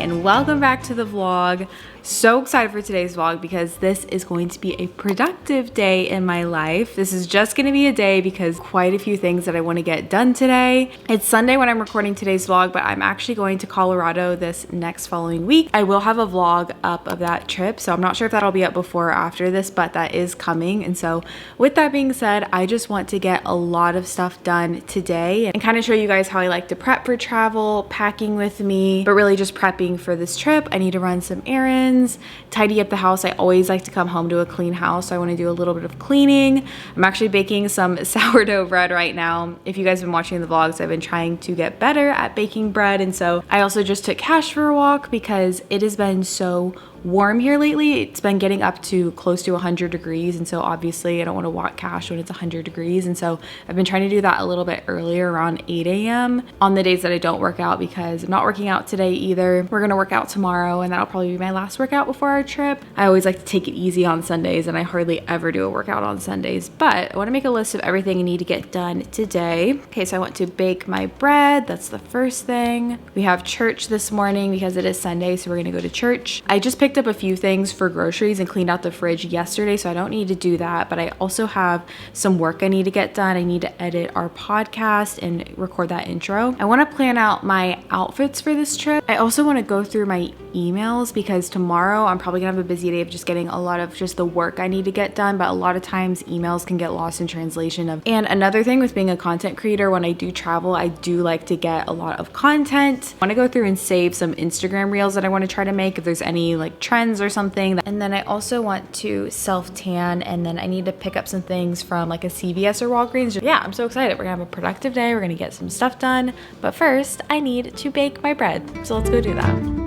and welcome back to the vlog. So excited for today's vlog because this is going to be a productive day in my life. This is just going to be a day because quite a few things that I want to get done today. It's Sunday when I'm recording today's vlog, but I'm actually going to Colorado this next following week. I will have a vlog up of that trip, so I'm not sure if that'll be up before or after this, but that is coming. And so with that being said, I just want to get a lot of stuff done today and kind of show you guys how I like to prep for travel, packing with me, but really just prepping for this trip. I need to run some errands, tidy up the house. I always like to come home to a clean house, so I want to do a little bit of cleaning. I'm actually baking some sourdough bread right now. If you guys have been watching the vlogs, I've been trying to get better at baking bread, and so I also just took Cash for a walk because it has been so warm here lately. It's been getting up to close to 100 degrees, and so obviously I don't want to walk Cash when it's 100 degrees, and so I've been trying to do that a little bit earlier, around 8 a.m. on the days that I don't work out, because I'm not working out today either. We're gonna work out tomorrow, and that'll probably be my last workout before our trip. I always like to take it easy on Sundays, and I hardly ever do a workout on Sundays, but I want to make a list of everything I need to get done today. Okay, so I want to bake my bread. That's the first thing. We have church this morning because it is Sunday, so we're gonna go to church. I just picked up a few things for groceries and cleaned out the fridge yesterday, so I don't need to do that, but I also have some work I need to get done. I need to edit our podcast and record that intro. I want to plan out my outfits for this trip. I also want to go through my emails because tomorrow I'm probably gonna have a busy day of just getting a lot of just the work I need to get done, but a lot of times emails can get lost in translation of. And another thing with being a content creator, when I do travel, I do like to get a lot of content. I want to go through and save some Instagram reels that I want to try to make if there's any like trends or something. And then I also want to self tan, and then I need to pick up some things from like a CVS or Walgreens. Yeah, I'm so excited. We're gonna have a productive day. We're gonna get some stuff done, but first I need to bake my bread, so let's go do that.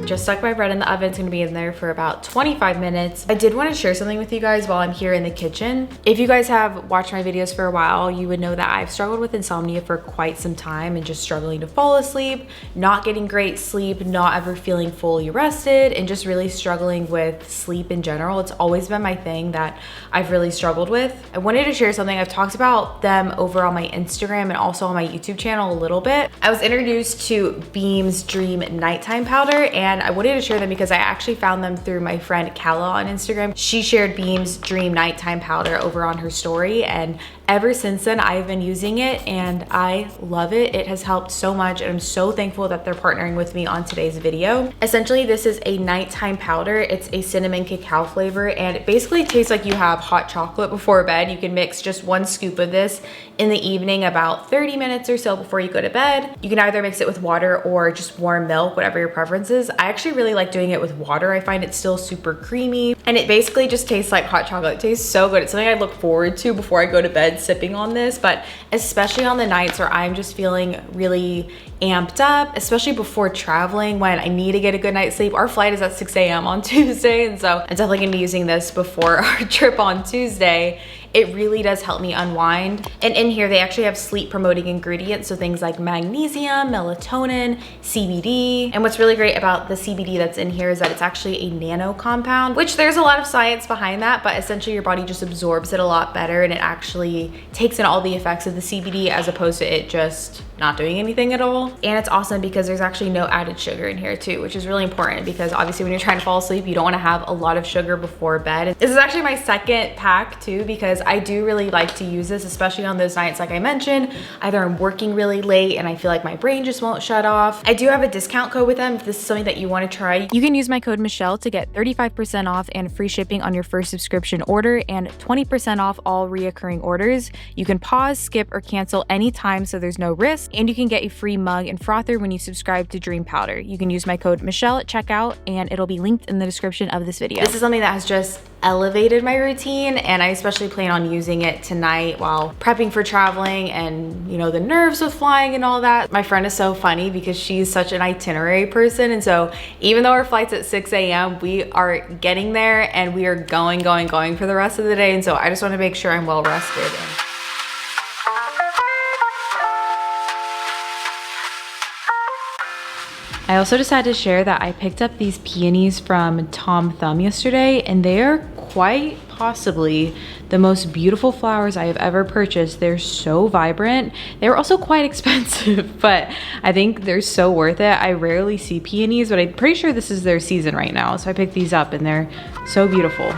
Just stuck my bread in the oven. It's gonna be in there for about 25 minutes. I did want to share something with you guys while I'm here in the kitchen. If you guys have watched my videos for a while, you would know that I've struggled with insomnia for quite some time and just struggling to fall asleep, not getting great sleep, not ever feeling fully rested, and just really struggling with sleep in general. It's always been my thing that I've really struggled with. I wanted to share something. I've talked about them over on my Instagram and also on my YouTube channel a little bit. I was introduced to Beam's Dream Nighttime Powder, and I wanted to share them because I actually found them through my friend Kala on Instagram. She shared Beam's Dream Nighttime Powder over on her story, and ever since then I've been using it and I love it. It has helped so much, and I'm so thankful that they're partnering with me on today's video. Essentially, this is a nighttime powder. It's a cinnamon cacao flavor, and it basically tastes like you have hot chocolate before bed. You can mix just 1 scoop of this in the evening about 30 minutes or so before you go to bed. You can either mix it with water or just warm milk, whatever your preference is. I actually really like doing it with water. I find it still super creamy, and it basically just tastes like hot chocolate. It tastes so good. It's something I look forward to before I go to bed, sipping on this, but especially on the nights where I'm just feeling really amped up, especially before traveling when I need to get a good night's sleep. Our flight is at 6 a.m. on Tuesday, and so I'm definitely gonna be using this before our trip on Tuesday. It really does help me unwind. And in here, they actually have sleep promoting ingredients. So things like magnesium, melatonin, CBD. And what's really great about the CBD that's in here is that it's actually a nano compound, which there's a lot of science behind that, but essentially your body just absorbs it a lot better, and it actually takes in all the effects of the CBD as opposed to it just not doing anything at all. And it's awesome because there's actually no added sugar in here too, which is really important because obviously when you're trying to fall asleep, you don't want to have a lot of sugar before bed. This is actually my second pack too, because I do really like to use this, especially on those nights like I mentioned, either I'm working really late and I feel like my brain just won't shut off. I do have a discount code with them if this is something that you want to try. You can use my code Michelle to get 35% off and free shipping on your first subscription order, and 20% off all reoccurring orders. You can pause, skip, or cancel anytime, so there's no risk. And you can get a free mug and frother when you subscribe to Dream Powder. You can use my code Michelle at checkout, and it'll be linked in the description of this video. This is something that has just elevated my routine, and I especially plan on using it tonight while prepping for traveling, and you know, the nerves of flying and all that. My friend is so funny because she's such an itinerary person, and so even though our flight's at 6 a.m., we are getting there and we are going for the rest of the day, and so I just want to make sure I'm well rested. I also decided to share that I picked up these peonies from Tom Thumb yesterday, and they are quite possibly the most beautiful flowers I have ever purchased. They're so vibrant. They were also quite expensive, but I think they're so worth it. I rarely see peonies, but I'm pretty sure this is their season right now. So I picked these up and they're so beautiful.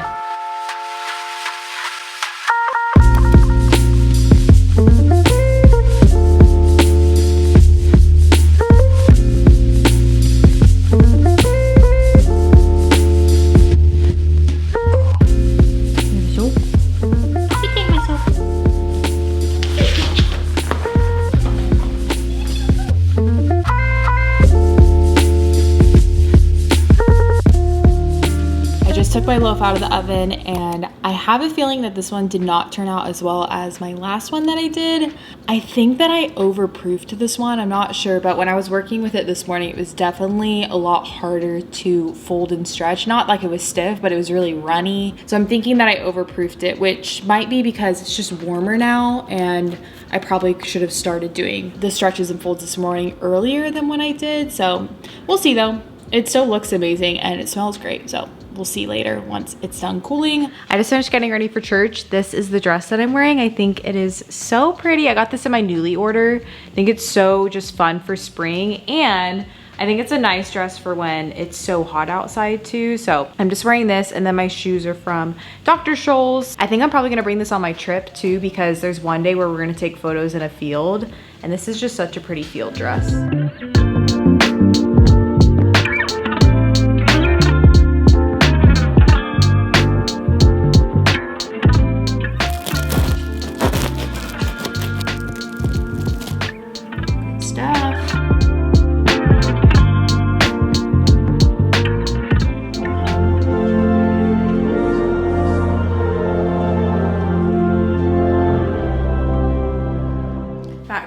Took my loaf out of the oven, and I have a feeling that this one did not turn out as well as my last one that I did. I think that I overproofed this one. I'm not sure, but when I was working with it this morning, it was definitely a lot harder to fold and stretch. Not like it was stiff, but it was really runny. So I'm thinking that I overproofed it, which might be because it's just warmer now, and I probably should have started doing the stretches and folds this morning earlier than when I did. So we'll see though. It still looks amazing and it smells great. So we'll see later once it's done cooling. I just finished getting ready for church. This is the dress that I'm wearing. I think it is so pretty. I got this in my Nuuly order. I think it's so just fun for spring, and I think it's a nice dress for when it's so hot outside too. So I'm just wearing this, and then my shoes are from Dr. Scholl's. I think I'm probably gonna bring this on my trip too, because there's one day where we're gonna take photos in a field, and this is just such a pretty field dress.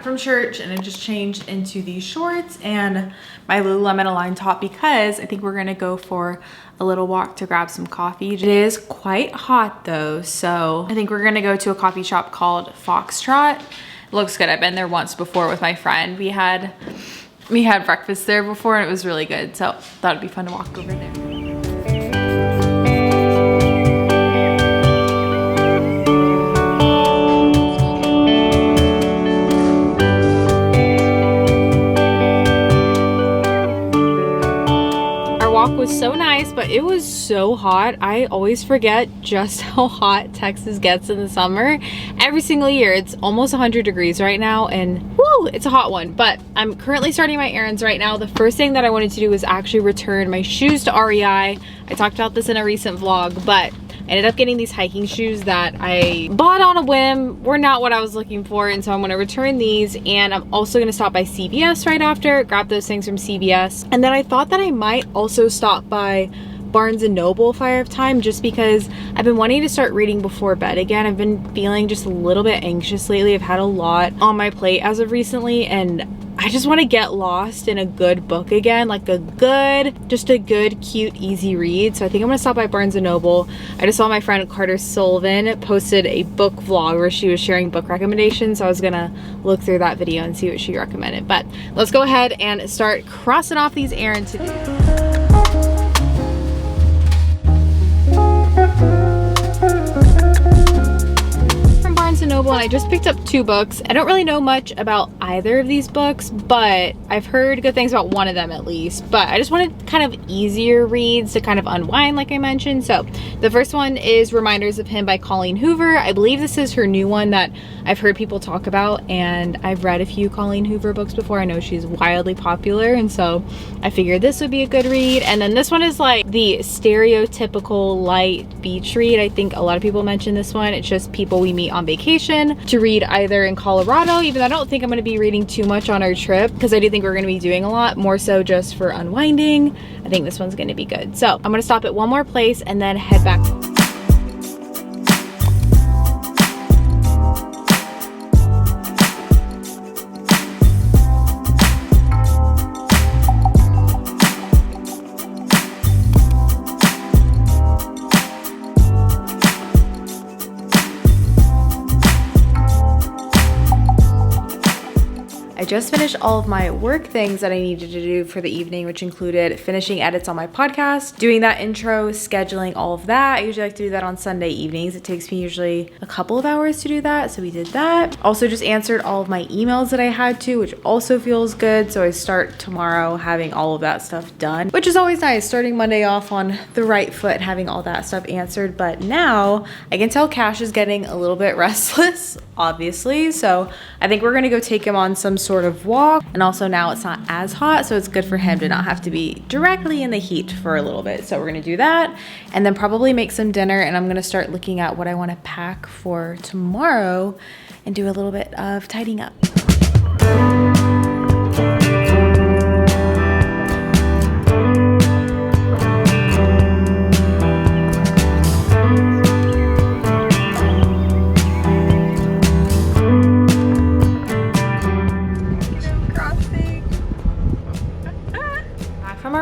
From church, and I just changed into these shorts and my Lululemon Align top because I think we're gonna go for a little walk to grab some coffee. It is quite hot though, so I think we're gonna go to a coffee shop called Foxtrot. It looks good. I've been there once before with my friend. We had breakfast there before and it was really good, so thought it'd be fun to walk over there. Was so nice, but it was so hot. I always forget just how hot Texas gets in the summer. Every single year it's almost 100 degrees right now, and woo, it's a hot one. But I'm currently starting my errands right now. The first thing that I wanted to do was actually return my shoes to REI. I talked about this in a recent vlog, but I ended up getting these hiking shoes that I bought on a whim. Were not what I was looking for, and so I'm gonna return these, and I'm also gonna stop by CVS right after, grab those things from CVS. And then I thought that I might also stop by Barnes & Noble if I have time, just because I've been wanting to start reading before bed again. I've been feeling just a little bit anxious lately. I've had a lot on my plate as of recently, and I just want to get lost in a good book again, like just a good, cute, easy read. So I think I'm gonna stop by Barnes & Noble. I just saw my friend Carter Sullivan posted a book vlog where she was sharing book recommendations. So I was gonna look through that video and see what she recommended. But let's go ahead and start crossing off these errands to do. Noble, and I just picked up 2 books. I don't really know much about either of these books, but I've heard good things about one of them at least. But I just wanted kind of easier reads to kind of unwind, like I mentioned. So the first one is Reminders of Him by Colleen Hoover. I believe this is her new one that I've heard people talk about, and I've read a few Colleen Hoover books before. I know she's wildly popular, and so I figured this would be a good read. And then this one is like the stereotypical light beach read. I think a lot of people mention this one. It's just people we meet on vacation to read either in Colorado, even though I don't think I'm going to be reading too much on our trip, because I do think we're going to be doing a lot more so just for unwinding. I think this one's going to be good. So I'm going to stop at one more place and then head back home. I just finished all of my work things that I needed to do for the evening, which included finishing edits on my podcast, doing that intro, scheduling all of that. I usually like to do that on Sunday evenings. It takes me usually a couple of hours to do that, so we did that. Also just answered all of my emails that I had to, which also feels good. So I start tomorrow having all of that stuff done, which is always nice, starting Monday off on the right foot, having all that stuff answered. But now I can tell Cash is getting a little bit restless, obviously. So I think we're gonna go take him on some sort of walk. And also now it's not as hot, so it's good for him to not have to be directly in the heat for a little bit. So we're gonna do that and then probably make some dinner, and I'm gonna start looking at what I wanna pack for tomorrow and do a little bit of tidying up.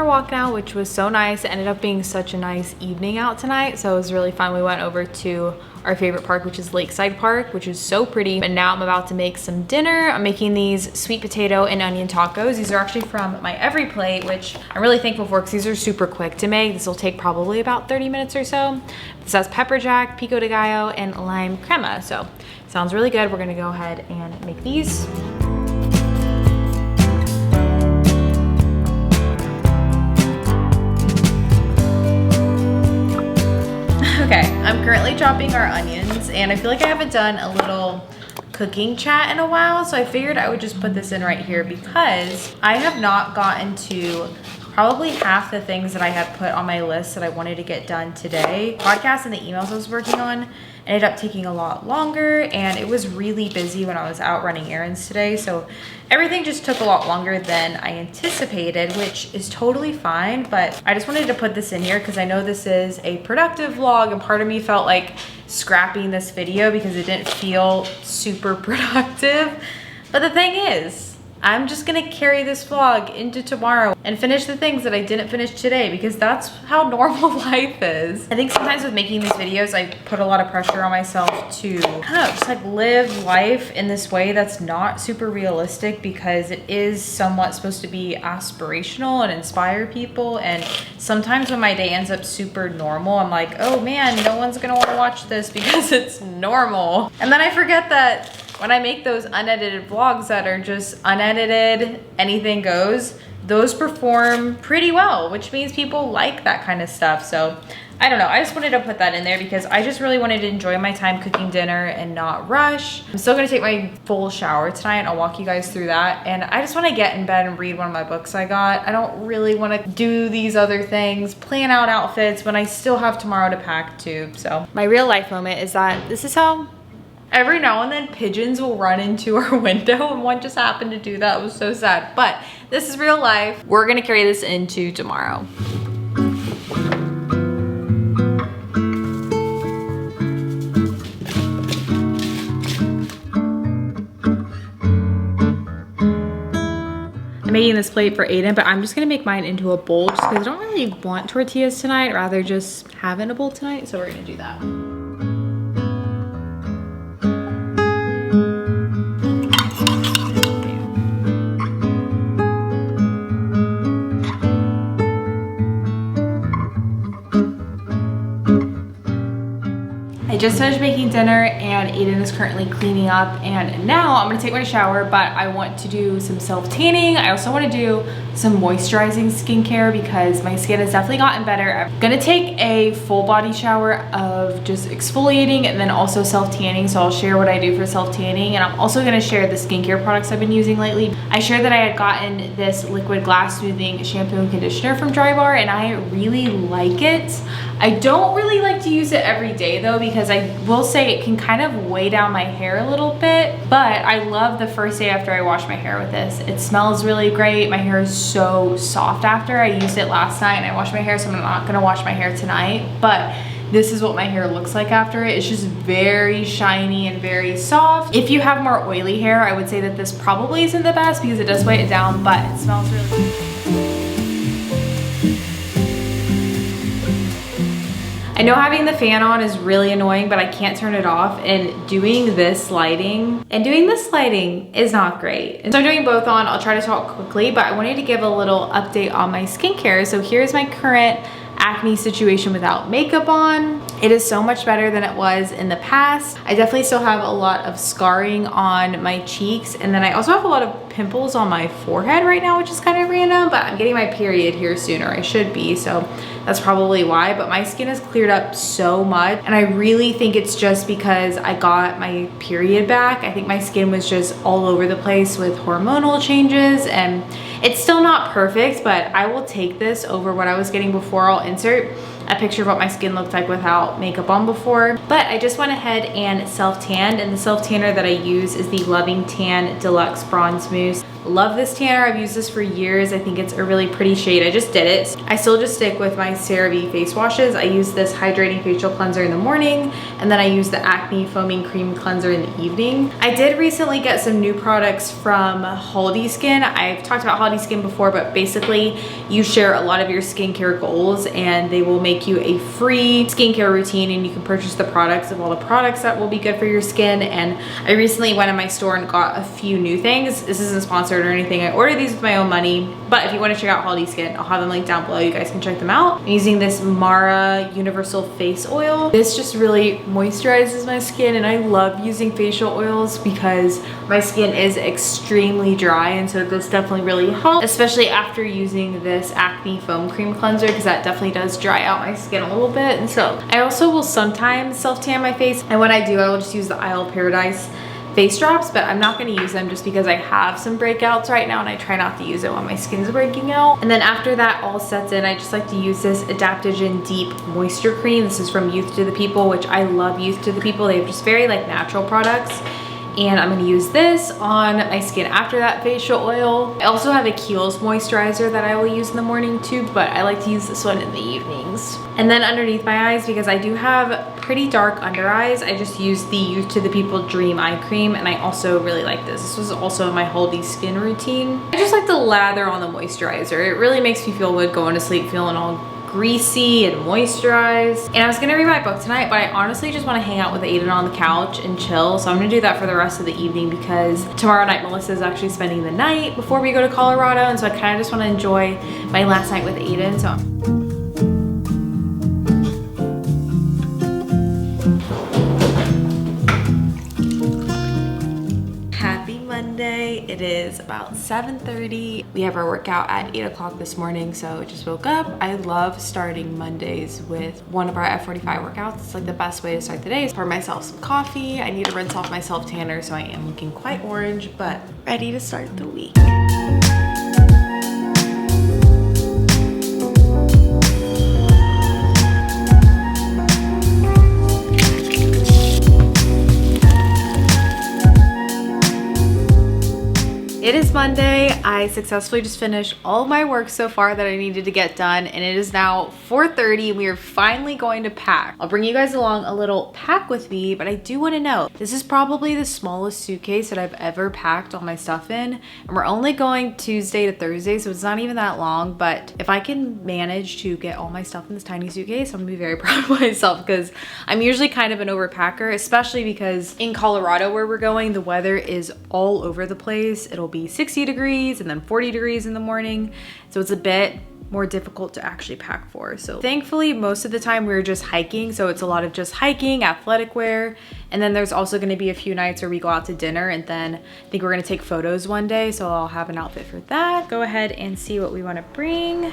Walk now, which was so nice. It ended up being such a nice evening out tonight, so it was really fun. We went over to our favorite park, which is Lakeside Park, which is so pretty. And now I'm about to make some dinner. I'm making these sweet potato and onion tacos. These are actually from my Every Plate, which I'm really thankful for because these are super quick to make. This will take probably about 30 minutes or so. This has pepper jack, pico de gallo, and lime crema, so sounds really good. We're gonna go ahead and make these. Okay, I'm currently chopping our onions, and I feel like I haven't done a little cooking chat in a while, so I figured I would just put this in right here because I have not gotten to probably half the things that I had put on my list that I wanted to get done today. Podcasts and the emails I was working on ended up taking a lot longer, and it was really busy when I was out running errands today, so everything just took a lot longer than I anticipated, which is totally fine. But I just wanted to put this in here because I know this is a productive vlog, and part of me felt like scrapping this video because it didn't feel super productive. But the thing is, I'm just gonna carry this vlog into tomorrow and finish the things that I didn't finish today because that's how normal life is. I think sometimes with making these videos, I put a lot of pressure on myself to, I don't know, just like live life in this way that's not super realistic because it is somewhat supposed to be aspirational and inspire people. And sometimes when my day ends up super normal, I'm like, oh man, no one's gonna wanna watch this because it's normal. And then I forget that when I make those unedited vlogs that are just unedited, anything goes, those perform pretty well, which means people like that kind of stuff. So I don't know, I just wanted to put that in there because I just really wanted to enjoy my time cooking dinner and not rush. I'm still gonna take my full shower tonight and I'll walk you guys through that. And I just wanna get in bed and read one of my books I got. I don't really wanna do these other things, plan out outfits when I still have tomorrow to pack too. So my real life moment is that this is how every now and then pigeons will run into our window, and one just happened to do that. It was so sad, but this is real life. We're gonna carry this into tomorrow. I'm making this plate for Aiden, but I'm just gonna make mine into a bowl just because I don't really want tortillas tonight, rather just have it in a bowl tonight, so we're gonna do that. Just finished making dinner and Aiden is currently cleaning up, and now I'm gonna take my shower, but I want to do some self-tanning. I also want to do some moisturizing skincare because my skin has definitely gotten better. I'm gonna take a full body shower of just exfoliating and then also self-tanning, so I'll share what I do for self-tanning, and I'm also gonna share the skincare products I've been using lately. I shared that I had gotten this liquid glass smoothing shampoo and conditioner from Drybar, and I really like it. I don't really like to use it every day though, because I will say it can kind of weigh down my hair a little bit, but I love the first day after I wash my hair with this. It smells really great. My hair is so soft after. I used it last night and I washed my hair, so I'm not gonna wash my hair tonight, but this is what my hair looks like after it. It's just very shiny and very soft. If you have more oily hair, I would say that this probably isn't the best because it does weigh it down, but it smells really good. I know having the fan on is really annoying, but I can't turn it off, and doing this lighting is not great. And so I'm doing both on. I'll try to talk quickly, but I wanted to give a little update on my skincare. So here's my current acne situation without makeup on. It is so much better than it was in the past. I definitely still have a lot of scarring on my cheeks, and then I also have a lot of pimples on my forehead right now, which is kind of random, but I'm getting my period here soon, or I should be, so that's probably why. But my skin has cleared up so much, and I really think it's just because I got my period back. I think my skin was just all over the place with hormonal changes, and it's still not perfect, but I will take this over what I was getting before. I'll insert a picture of what my skin looked like without makeup on before. But I just went ahead and self-tanned, and the self-tanner that I use is the Loving Tan Deluxe Bronze Mousse. Love this tanner. I've used this for years. I think it's a really pretty shade. I just did it. I still just stick with my CeraVe face washes. I use this hydrating facial cleanser in the morning, and then I use the Acne Foaming Cream Cleanser in the evening. I did recently get some new products from Holiday Skin. I've talked about Holiday Skin before, but basically you share a lot of your skincare goals, and they will make you a free skincare routine, and you can purchase the products of all the products that will be good for your skin. And I recently went in my store and got a few new things. This isn't sponsored or anything. I ordered these with my own money, but if you want to check out Holiday Skin, I'll have them linked down below. You guys can check them out. I'm using this Mara Universal Face Oil. This just really moisturizes my skin, and I love using facial oils because my skin is extremely dry, and so this definitely really helps, especially after using this Acne Foam Cream Cleanser, because that definitely does dry out my skin a little bit. And so I also will sometimes self-tan my face, and when I do, I will just use the Isle of Paradise face drops, but I'm not going to use them just because I have some breakouts right now, and I try not to use it when my skin's breaking out. And then after that all sets in, I just like to use this Adaptogen Deep Moisture Cream. This is from Youth to the People, which I love Youth to the People. They have just very like natural products. And I'm going to use this on my skin after that facial oil. I also have a Kiehl's moisturizer that I will use in the morning too, but I like to use this one in the evenings. And then underneath my eyes, because I do have pretty dark under eyes, I just use the Youth to the People Dream Eye Cream, and I also really like this. This was also my Holiday Skin routine. I just like to lather on the moisturizer. It really makes me feel good going to sleep feeling all greasy and moisturized. And I was gonna read my book tonight, but I honestly just want to hang out with Aiden on the couch and chill, so I'm gonna do that for the rest of the evening, because tomorrow night Melissa is actually spending the night before we go to Colorado, and so I kind of just want to enjoy my last night with Aiden. So it is about 7:30. We have our workout at 8 o'clock this morning, so just woke up. I love starting Mondays with one of our F45 workouts. It's like the best way to start the day. Pour myself some coffee. I need to rinse off my self-tanner, so I am looking quite orange, but ready to start the week. It is Monday. I successfully just finished all of my work so far that I needed to get done, and it is now 4:30 and we are finally going to pack. I'll bring you guys along a little pack with me, but I do want to note, this is probably the smallest suitcase that I've ever packed all my stuff in, and we're only going Tuesday to Thursday, so it's not even that long. But if I can manage to get all my stuff in this tiny suitcase, I'm gonna be very proud of myself, because I'm usually kind of an overpacker, especially because in Colorado where we're going, the weather is all over the place. It'll be 60 degrees and then 40 degrees in the morning, so it's a bit more difficult to actually pack for. So thankfully most of the time we're just hiking, so it's a lot of just hiking, athletic wear, and then there's also going to be a few nights where we go out to dinner, and then I think we're going to take photos one day, so I'll have an outfit for that. Go ahead and see what we want to bring.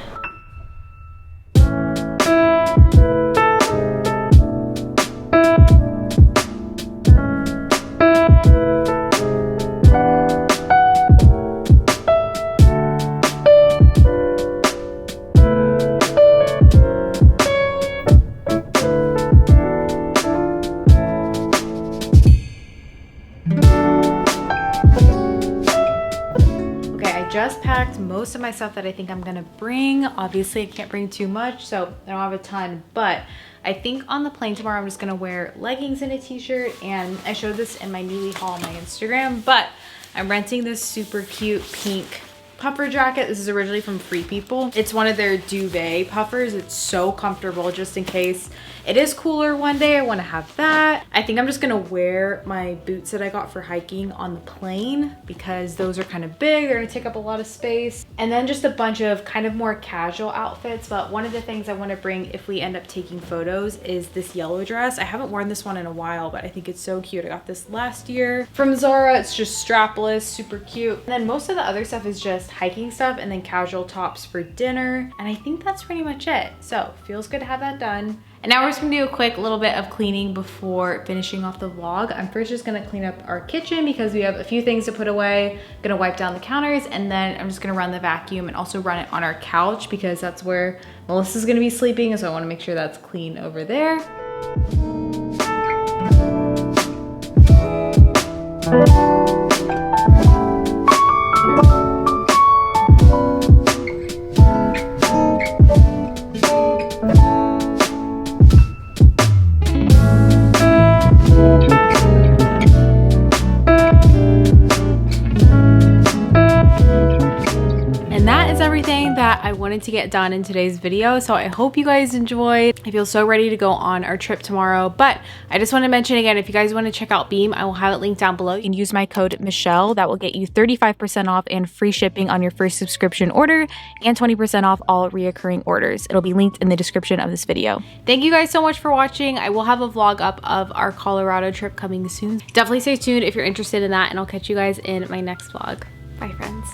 Just packed most of my stuff that I think I'm gonna bring. Obviously I can't bring too much, so I don't have a ton, but I think on the plane tomorrow I'm just gonna wear leggings and a t-shirt, and I showed this in my newly haul on my Instagram, but I'm renting this super cute pink puffer jacket. This is originally from Free People. It's one of their duvet puffers. It's so comfortable, just in case it is cooler one day, I want to have that. I think I'm just gonna wear my boots that I got for hiking on the plane because those are kind of big. They're gonna take up a lot of space. And then just a bunch of kind of more casual outfits. But one of the things I want to bring if we end up taking photos is this yellow dress. I haven't worn this one in a while, but I think it's so cute. I got this last year from Zara. It's just strapless, super cute. And then most of the other stuff is just hiking stuff and then casual tops for dinner. And I think that's pretty much it. So feels good to have that done. And now we're just gonna do a quick little bit of cleaning before finishing off the vlog. I'm first just gonna clean up our kitchen because we have a few things to put away. I'm gonna wipe down the counters, and then I'm just gonna run the vacuum and also run it on our couch because that's where Melissa's gonna be sleeping. And so I wanna make sure that's clean over there. Everything that I wanted to get done in today's video, so I hope you guys enjoyed. I feel so ready to go on our trip tomorrow, but I just want to mention again, if you guys want to check out Beam, I will have it linked down below. You can use my code Michelle. That will get you 35% off and free shipping on your first subscription order and 20% off all reoccurring orders. It'll be linked in the description of this video. Thank you guys so much for watching. I will have a vlog up of our Colorado trip coming soon. Definitely stay tuned if you're interested in that, and I'll catch you guys in my next vlog. Bye, friends.